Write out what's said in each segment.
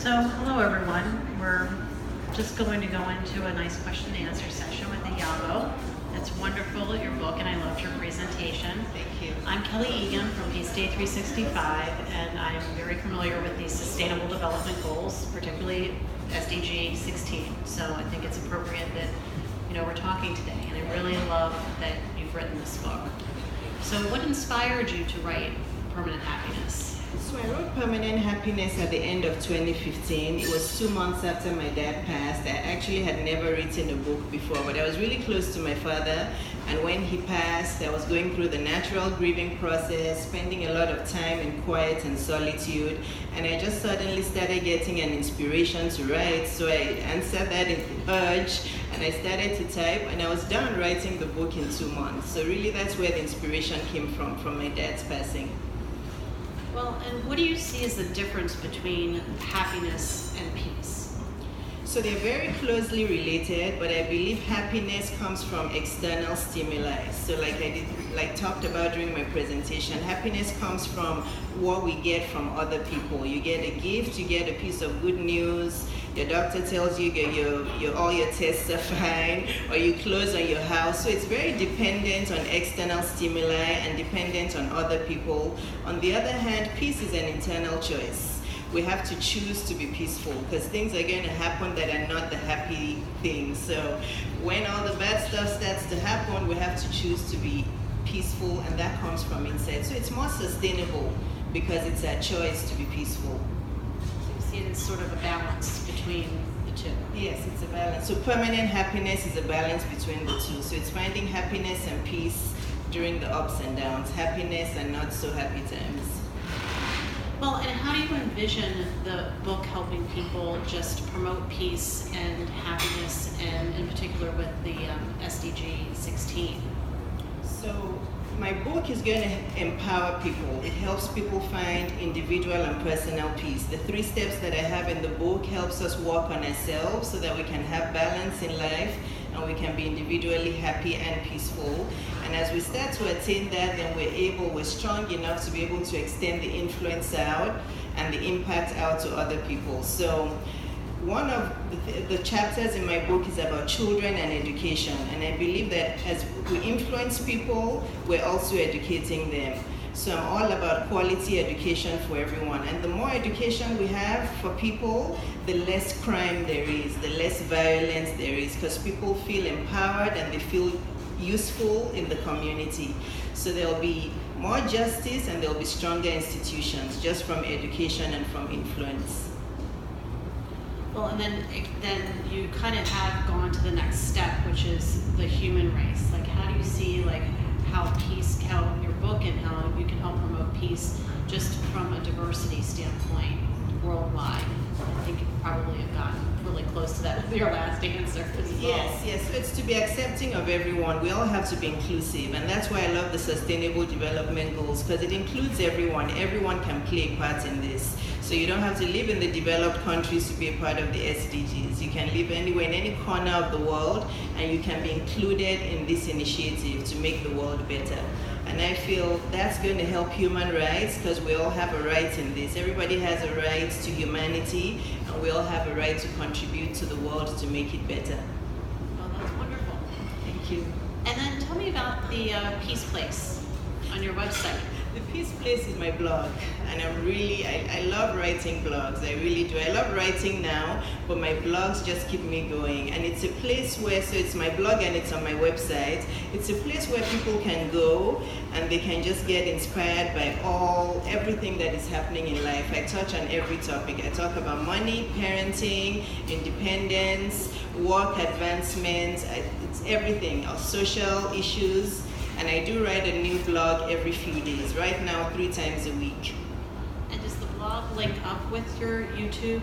So, hello everyone. We're just going to go into a nice question and answer session with Iago. It's wonderful, your book, and I loved your presentation. Thank you. I'm Kelly Egan from Peace Day 365, and I'm very familiar with these Sustainable Development Goals, particularly SDG 16. So I think it's appropriate that we're talking today, and I really love that you've written this book. So what inspired you to write Permanent Happiness? So I wrote Permanent Happiness at the end of 2015. It was 2 months after my dad passed. I actually had never written a book before, but I was really close to my father. And when he passed, I was going through the natural grieving process, spending a lot of time in quiet and solitude. And I just suddenly started getting an inspiration to write. So I answered that urge, and I started to type, and I was done writing the book in 2 months. So really that's where the inspiration came from my dad's passing. Well, and what do you see as the difference between happiness and peace? So they're very closely related, but I believe happiness comes from external stimuli. So like talked about during my presentation, happiness comes from what we get from other people. You get a gift, you get a piece of good news, your doctor tells you all your tests are fine, or you close on your house. So it's very dependent on external stimuli and dependent on other people. On the other hand, peace is an internal choice. We have to choose to be peaceful because things are going to happen that are not the happy things. So when all the bad stuff starts to happen, we have to choose to be peaceful, and that comes from inside. So it's more sustainable because it's our choice to be peaceful. So you see it as sort of a balance between the two. Yes, it's a balance. So permanent happiness is a balance between the two. So it's finding happiness and peace during the ups and downs, happiness and not so happy times. Well, and how do you envision the book helping people just promote peace and happiness, and in particular with the SDG 16? So my book is going to empower people. It helps people find individual and personal peace. The 3 steps that I have in the book helps us work on ourselves so that we can have balance in life and we can be individually happy and peaceful. And as we start to attain that, then we're strong enough to be able to extend the influence out and the impact out to other people. So one of the chapters in my book is about children and education. And I believe that as we influence people, we're also educating them. So I'm all about quality education for everyone. And the more education we have for people, the less crime there is, the less violence there is, because people feel empowered and they feel useful in the community. So there'll be more justice and there'll be stronger institutions just from education and from influence. Well, and then you kind of have gone to the next step, which is the human race. Like, how do you see how your book and how you can help promote peace just from a diversity standpoint worldwide? I think you probably have gotten really close to that with your last answer as well. Yes. So it's to be accepting of everyone. We all have to be inclusive, and that's why I love the Sustainable Development Goals, because it includes everyone. Everyone can play a part in this. So you don't have to live in the developed countries to be a part of the SDGs. You can live anywhere, in any corner of the world, and you can be included in this initiative to make the world better. And I feel that's going to help human rights, because we all have a right in this. Everybody has a right to humanity, and we all have a right to contribute to the world to make it better. Well, that's wonderful. Thank you. And then tell me about the Peace Place on your website. The Peace Place is my blog, and I love writing blogs. I really do. I love writing now, but my blogs just keep me going. And it's a place where, so it's my blog and it's on my website. It's a place where people can go and they can just get inspired by everything that is happening in life. I touch on every topic. I talk about money, parenting, independence, work advancement. It's everything, social issues. And I do write a new blog every few days, right now 3 times a week. And does the blog link up with your YouTube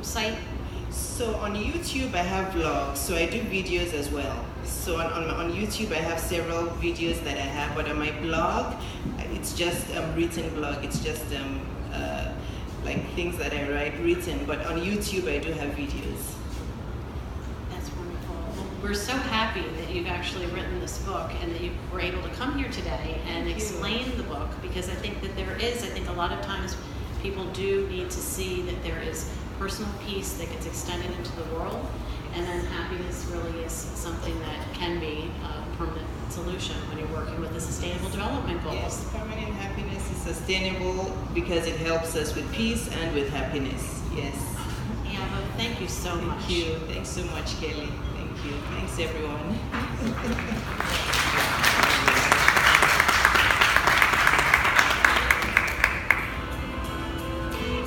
site? So on YouTube I have vlogs, so I do videos as well. So on YouTube I have several videos that I have, but on my blog, it's just written blog. It's just like things that I write written, but on YouTube I do have videos. We're so happy that you've actually written this book and that you were able to come here today and explain the book, because I think that I think a lot of times people do need to see that there is personal peace that gets extended into the world, and then happiness really is something that can be a permanent solution when you're working with the Sustainable Development Goals. Yes, permanent happiness is sustainable because it helps us with peace and with happiness. Yes. Yeah, well, thank you so much. Thank you. Thanks so much, Kelly. Thank you. Thanks, everyone.